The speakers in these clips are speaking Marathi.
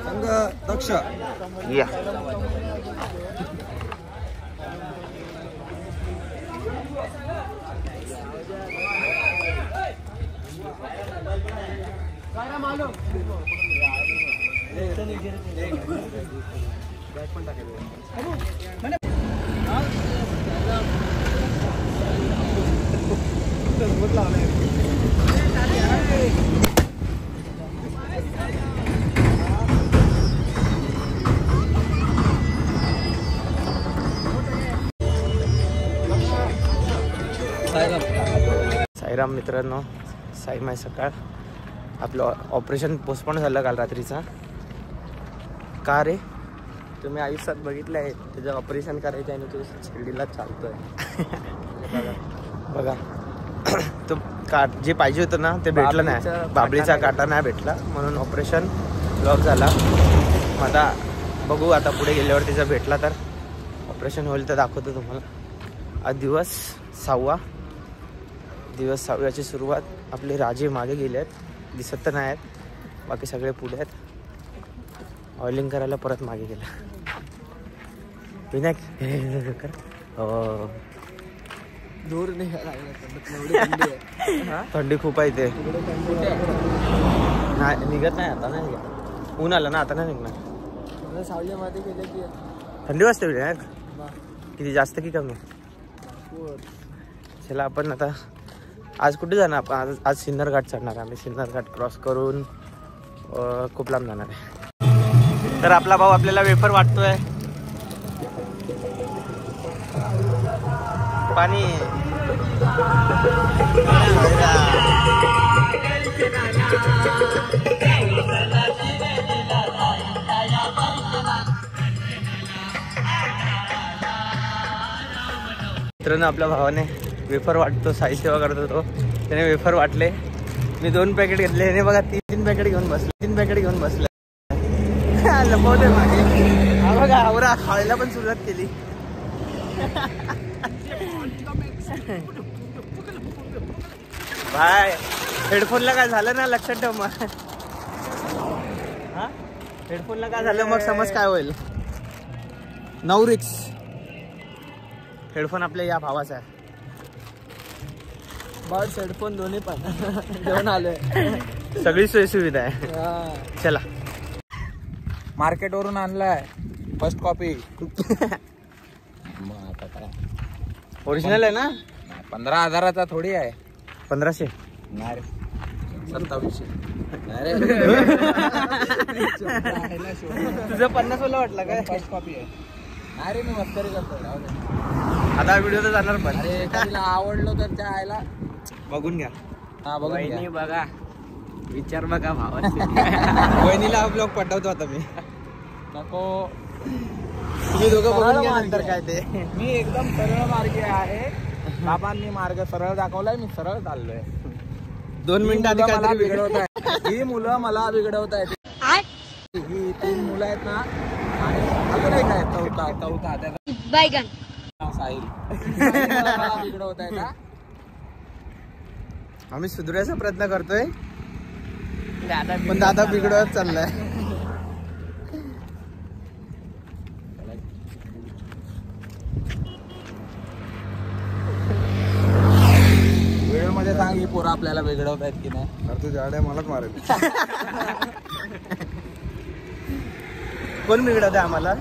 संघ दक्ष या साईराम मित्रांनो, साईमाय सकाळ. आपलं ऑपरेशन पोस्टपोन झालं काल रात्रीचा. का रे? तुम्ही आयुष्यात बघितलं आहे त्याचं ऑपरेशन करायचं आणि तो शिर्डीला चालतोय. बघा तो काट जे पाहिजे होतं ना ते भेटलं नाही. बाबळीचा काटा नाही भेटला म्हणून ऑपरेशन ब्लॉक झाला. मग आता बघू, आता पुढे गेल्यावर त्याचा भेटला तर ऑपरेशन होईल तर दाखवतो तुम्हाला. आज दिवस 6व्याची सुरुवात. आपले राजे मागे गेले आहेत, दिसत तर नाही आहेत. बाकी सगळे पुढे आहेत. ऑइलिंग करायला परत मागे गेला विनायक. दूर नाही थंडी खूप आहे ते. नाही निघत नाही आता, नाही निघत. ऊन आलं ना आता नाही निघणार. सावलीमध्ये गेले की थंडी वाजते विनायक. किती जास्त की कमी? चला आपण आता आज कुठे जाणार आपण? आज सिन्नर घाट चढणार. आम्ही सिन्नर घाट क्रॉस करून खूप लांब जाणार आहे. तर आपला भाऊ आपल्याला वेफर वाटतोय. पाणी मित्रांनो, आपल्या भावाने वेफर वाटतो, साई सेवा करतो तो. त्याने वेफर वाटले. मी 2 पॅकेट घेतले. याने बघा 3 पॅकेट घेऊन बसले. लपवते मागे. हा बघा, आवरा खायला पण सुरुवात केली. बाय. हेडफोनला काय झालं ना लक्षात ठेव मग. हा हेडफोनला काय झालं मग समज काय होईल. नो रिक्स. हेडफोन आपल्या या भावाचा आहे. बर्ड्स हेडफोन दोन्ही पण घेऊन आलोय. सगळी सोयी सुविधा आहे. चला. मार्केट वरून आणलाय फर्स्ट कॉपी. ओरिजिनल आहे ना? 15,000चा थोडी आहे. 1500 नाही रे, 2700. तुझं 50 वाला वाटलं काय? फर्स्ट कॉपी आहे. नाही रे, मी मस्करी करतो. आता व्हिडिओ तर जाणार पण. अरे एखाद्याला आवडलो तर त्या आयला बघून घ्या. हा बघून घ्या. बघा विचार बघा भावाचे. वहिनीला हा ब्लॉग पाठवतो आता मी. नको तुम्ही दोघं बघून घ्या नंतर काय ते. मी एकदम सरळ मार्गी आहे. बाबांनी मार्ग सरळ दाखवलाय, मी सरळ चाललोय. 2 मिनिटांनी मला बिघडवत आहे. ही मुलं मला बिघडवत आहेत. ही 3 मुलं आहेत ना, आणि अजून एक आहे चौथा बैगन साहिल. मला बिघडवत आहे का? आम्ही सुधारायचा प्रयत्न करतोय पण दादा बिघडवत चाललाय. व्हिडिओ मध्ये सांग ही पोरं आपल्याला बिघडवत आहेत की नाही. अरे तुझ्या आड्या मलाच मारेल. कोण बिघडवत आहे आम्हाला?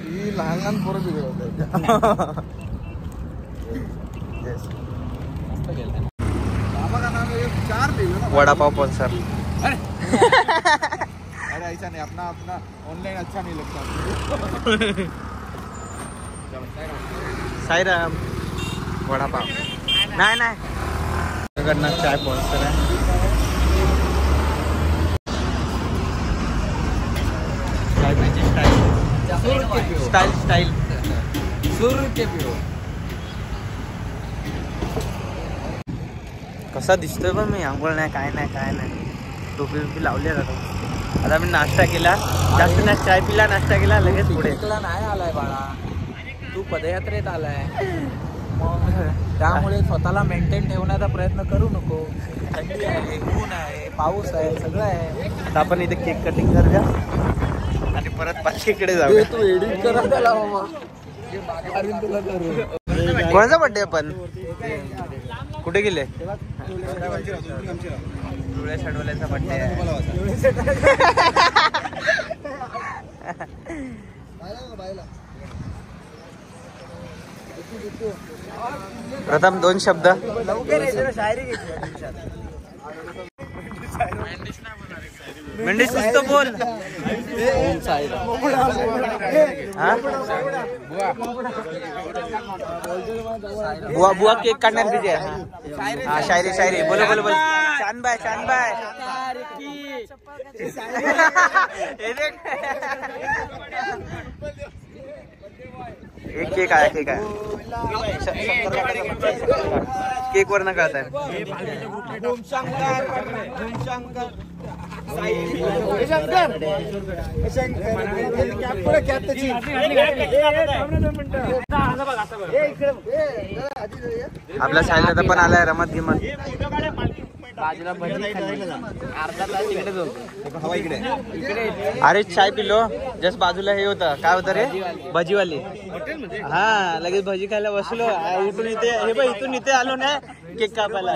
ही लहान पोरं बिघडवत आहेत. वडापाव पण सर. अरे ऐसा नहीं, अपना ऑनलाइन अच्छा नहीं लगता. साईराम. वडापाव नाही चाय स्पॉन्सर आहे. स्टाईल सुरू के पिओ. कसा दिसतोय पण मी. आंघोळ नाही, काय नाही. टोपी लावली आता. आता मी नाश्ता केला. जास्त नाही, चाय पिला, नाश्ता केला, लगेच पुढे. तुला नाही आलाय बाळा, तू पदयात्रेत आलाय. त्यामुळे स्वतःला मेंटेन ठेवण्याचा प्रयत्न करू नको. थंडी आहे, ऊन आहे, पाऊस आहे, सगळं आहे. आता आपण इथे केक कटिंग करूया आणि परत पालखीकडे जाऊया. तू एडिट करा त्याला बाबा. कोणाचा बर्थडे पण कुठे गेले? धुळे शडवल्याचा बर्थडे आहे. प्रथम 2 शब्द. मेंढीस कुछ तो बोल. बुआ बुआ केक काटणार तुझे. हा शायरी शायरी बोलो बोलो बोलो. शान बाय शान बाय. एक केक आया केक आया. केक वर न कळत आपला सायला पण आलाय रमत गिमत. बाजूला भजी अर्धा तास इकडे जाऊ. अरे चाय पिलो जस्ट बाजूला हे होतं काय होतं रे भजीवाली. हा लगेच भजी खायला बसलो. इथून इथे हे बघ इथून इथे आलो ना केक कापायला.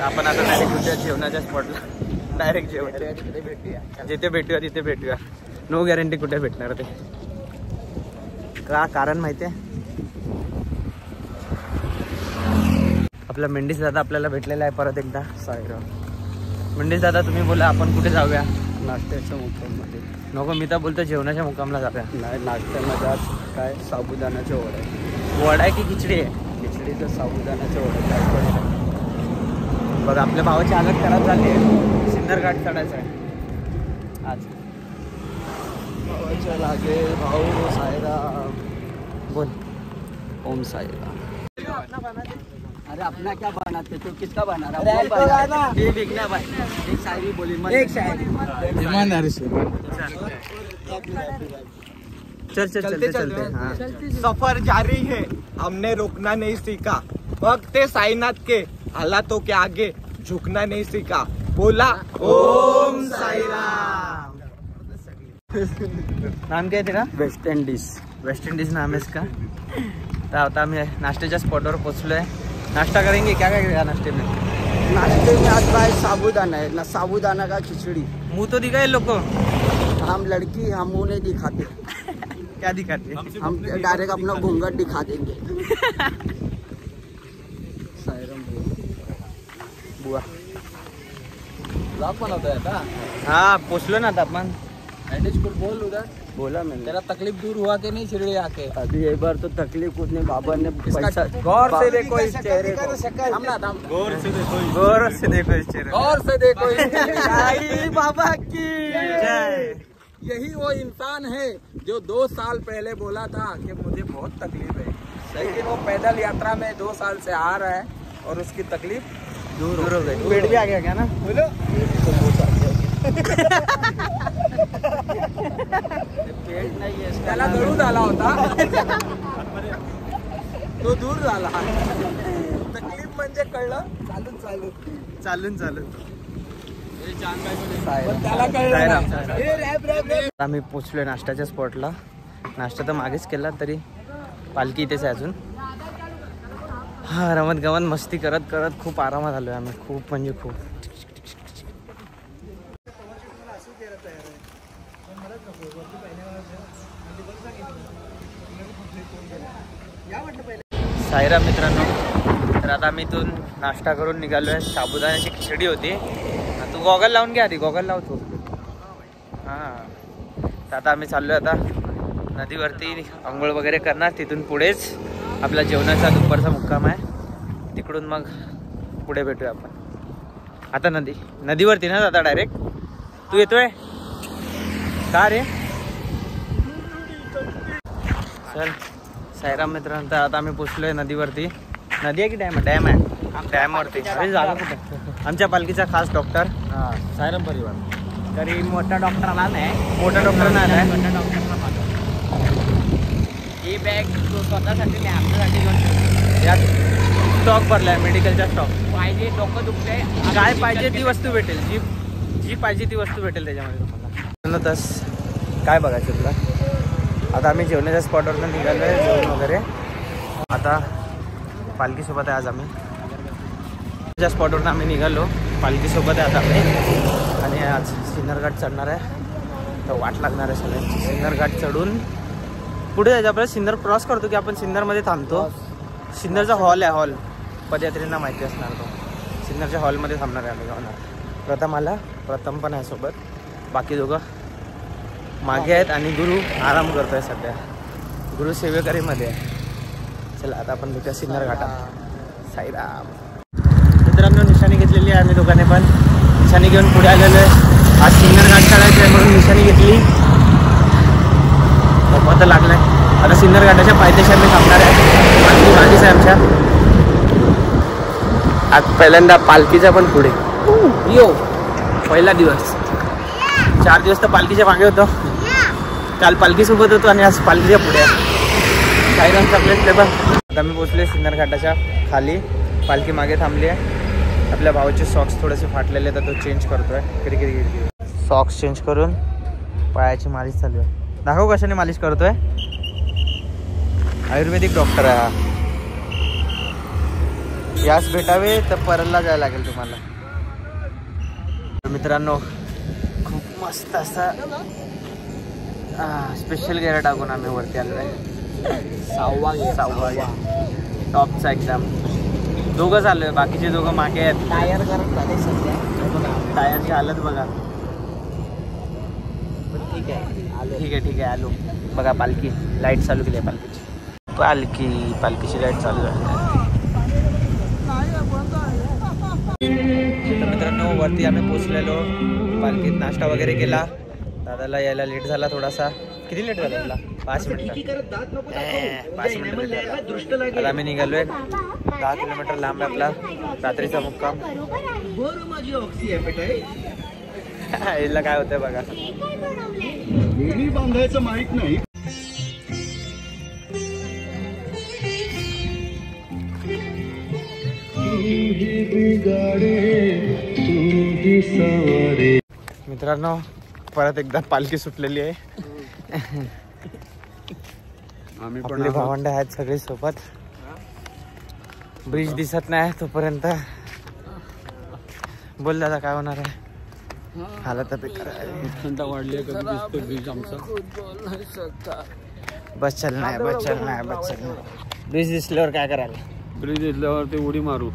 आपण आता डायरेक्ट जेवणाच्या स्पॉटला डायरेक्ट जेवायला जिथे भेटूया तिथे भेटूया. नो गॅरंटी कुठे भेटणार ते का कारण माहितीये. आपला मेंढीस दादा आपल्याला भेटलेला आहे परत एकदा. साईराम. मेंढीस दादा तुम्ही बोला आपण कुठे जाऊया? नाश्त्याच्या मुक्काममध्ये. नको मी तर बोलतो जेवणाच्या मुक्कामला जाऊया. नाही नाश्त्यामध्ये आज काय साबुदाण्याचे वडे. वडा आहे की खिचडी आहे? खिचडीचं साबुदाण्याचे वडे काय. बघ आपल्या भावाची हालत खराब झाली आहे. सिन्नर घाट चढायचं आहे आज. भावाच्या लागे भाऊ साईराम. बोल. ओम साईराम. अरे अपना क्या बनाते तो किसका बना रहा? ये बिगना भाई एक शायरी बोली. एक शायरी ईमानदारी से. चल चल चलते चलते. हाँ. सफर जारी है हमने रोकना नहीं सीखा. वक्त साईनाथ के हालातों के आगे झुकना नहीं सीखा. बोला ओम साईराम. नाम क्या है तेरा? West Indies. वेस्ट इंडीज नाम है इसका. तो आता हम नाश्ते स्पॉटवर पोचलो है. नाश्ता करेंगे क्या करेगा नाश्ते में? नाश्ते में आज भाई साबुदाना है ना. साबुदाना का खिचड़ी. मुंह तो दिखाए लोग को. हम लड़की हम मुँह नहीं दिखाते. क्या दिखाते? हम डायरेक्ट अपना घूंघट दिखा देंगे. साईराम बुआ. ब्लॉग बनवतोय का? हाँ पोचलो ना आता अपन. एडिट कुछ बोल उधर. बोला मैंने. तेरा तकलीफ दूर हुआ कि नहीं शिरडी आके? अभी एक बार तो तकलीफ कुछ नहीं. बाबा ने पैसा गौर से देखो इस चेहरे को. हम ना हम गौर से देखो इस चेहरे. गौर से देखो इस चेहरे बाबा की जय. यही वो इंसान है जो 2 साल पहले बोला था कि मुझे बहुत तकलीफ है, लेकिन वो पैदल यात्रा में 2 साल से आ रहा है और उसकी तकलीफ दूर हो गई. पेट भी आ गया क्या ना? पेट नाही आहे. त्याला गळून आला होता तो दूर झाला. तकलीफ म्हणजे कळलं चालून चालून चालून चालून. पण त्याला कळलं नाही. आम्ही पोचलोय नाश्त्याच्या स्पॉटला. नाश्ता तर मागेच केला तरी पालखी इथेच आहे अजून. हा रमत गमत मस्ती करत करत खूप आरामात आलोय आम्ही. खूप म्हणजे खूप. साईराम मित्रांनो. तर आता आम्ही इथून नाश्ता करून निघालोय. साबुदाण्याची खिचडी होती. तू गॉगल लावून घ्या आधी. गॉगल लावतो. हां तर आता आम्ही चाललोय आता नदीवरती आंघोळ वगैरे करणार. तिथून पुढेच आपला जेवणाचा दुपारचा मुक्काम आहे. तिकडून मग पुढे भेटूया आपण. आता नदीवरती ना आता डायरेक्ट. तू येतोय का रे? चल साईराम मित्रांनो. तर आता आम्ही पोचलोय नदीवरती. नदी आहे की डॅम? डॅम आहे. डॅमवरती. अरे जागा कुठे? आमच्या पालखीचा खास डॉक्टर साईराम परिवार. तरी मोठा डॉक्टर आला नाही. मोठा डॉक्टर नाही आलाय. ही बॅग स्वतःसाठी नाही आपल्यासाठी घेऊन ठेवतो. यात स्टॉक भरलाय मेडिकलचा स्टॉक. पाहिजे डोकं दुखतंय काय पाहिजे ती वस्तू भेटेल. जी पाहिजे ती वस्तू भेटेल त्याच्यामध्ये तुम्हाला. तस काय बघायचं तुला. आता आम्ही जेवणाच्या स्पॉटवरनं निघालो आहे जेवण वगैरे. आता पालखीसोबत आहे आज आम्ही. ज्या स्पॉटवरून आम्ही निघालो पालखीसोबत आहे आता आम्ही. आणि आज सिन्नर घाट चढणार आहे तर वाट लागणार आहे सगळ्यांची. सिन्नर घाट चढून पुढे जायचं आपल्याला. सिन्नर क्रॉस करतो की आपण सिन्नरमध्ये थांबतो. सिन्नरचा हॉल आहे. हॉल पदयात्रींना माहिती असणार तो. सिन्नरच्या हॉलमध्ये थांबणार आहे आम्ही जाणार. प्रथम पण आहे सोबत. बाकी दोघं मागे आहेत आणि गुरु आराम करतोय सध्या. गुरु सेवेकरीमध्ये आहे. चला आता आपण भेटूया सिन्नर घाटात. साईराम. मित्रांनो निशाणी घेतलेली आहे आम्ही दोघांनी पण. निशाणी घेऊन पुढे आलेलो आहे. आज सिन्नर घाट चढायचं आहे म्हणून निशाणी घेतली. तर लागलाय. आता सिन्नर घाटाच्या पायथ्याशी आम्ही थांबणार आहे. मागीच आहे आमच्या. आज पहिल्यांदा पालखीचा पण पुढे यो पहिला दिवस. 4 दिवस तर पालखीच्या मागे होतो. काल पालखीसोबत होतो आणि आज पालखीच्या पुढे आहे. साईराम चॉकलेट पण. आता मी पोचले सिन्नर घाटाच्या खाली. पालखी मागे थांबली आहे. आपल्या भावाचे सॉक्स थोडेसे फाटलेले तर तो चेंज करतोय. किरकिरी सॉक्स चेंज करून पायाची मालिश चालू आहे. दाखव कशाने मालिश करतोय. आयुर्वेदिक डॉक्टर आहे. यास भेटावे तर परलला जायला लागेल तुम्हाला. मित्रांनो खूप मस्त असा स्पेशल गेअर टाकून आम्ही वरती आलो आहे. 6वा टॉपचा एकदम. दोघं चालू आहे. बाकीचे दोघं मागे आहेत. टायर गरम झाले सध्या. टायरची हालत बघा. ठीक आहे आलो. बघा पालखी लाईट चालू केली आहे. पालखीची लाईट चालू आहे. तर मित्रांनो वरती आम्ही पोचलेलो. पालखीत नाश्ता वगैरे केला. दादाला यायला लेट झाला थोडासा. किती लेट झाला तुला. 5 मिनिटं. 5 मिनिटं. आता आम्ही निघालोय. 10 किलोमीटर लांब आहे आपला रात्रीचा मुक्काम. याला काय होतंय बघा. बांधायचं माहित नाही. मित्रांनो परत एकदा पालखी सुटलेली आहे. आपले भावंड आहेत सगळे सोबत. ब्रिज दिसत नाही तोपर्यंत. बोल दादा काय होणार आहे. हालत बेकार आहे. वाढली ब्रिज आमचा. बस चलना है. ब्रिज दिसल्यावर काय करायला. ब्रिज दिसल्यावर ते उडी मारू.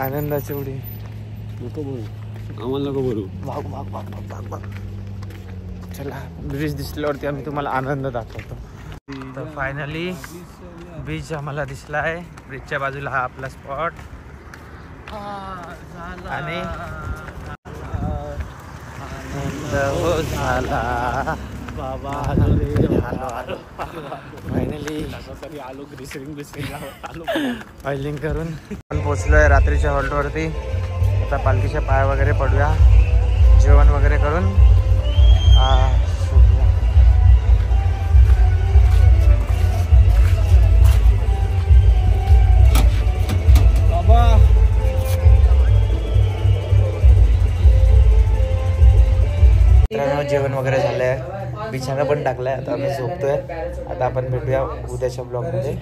आनंदाची उडी. नको भरू आम्हाला. नको भरू. भाग. चला ब्रिज दिसल्यावरती आम्ही तुम्हाला आनंद दाखवतो. तर फायनली ब्रिज आम्हाला दिसला आहे. ब्रिजच्या बाजूला हा आपला स्पॉट. आणि झाला बाबा. फायनली आलो. ऑइलिंग करून आपण पोचलोय रात्रीच्या हॉल्टवरती. आता पालखीच्या पाय वगैरे पडूया. जेवण वगैरे करून जेवण वगैरे झालंय. बिछाना पण टाकलाय. आता आम्ही झोपतोय. आता आपण भेटूया उद्याच्या ब्लॉगमध्ये.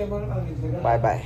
बाय.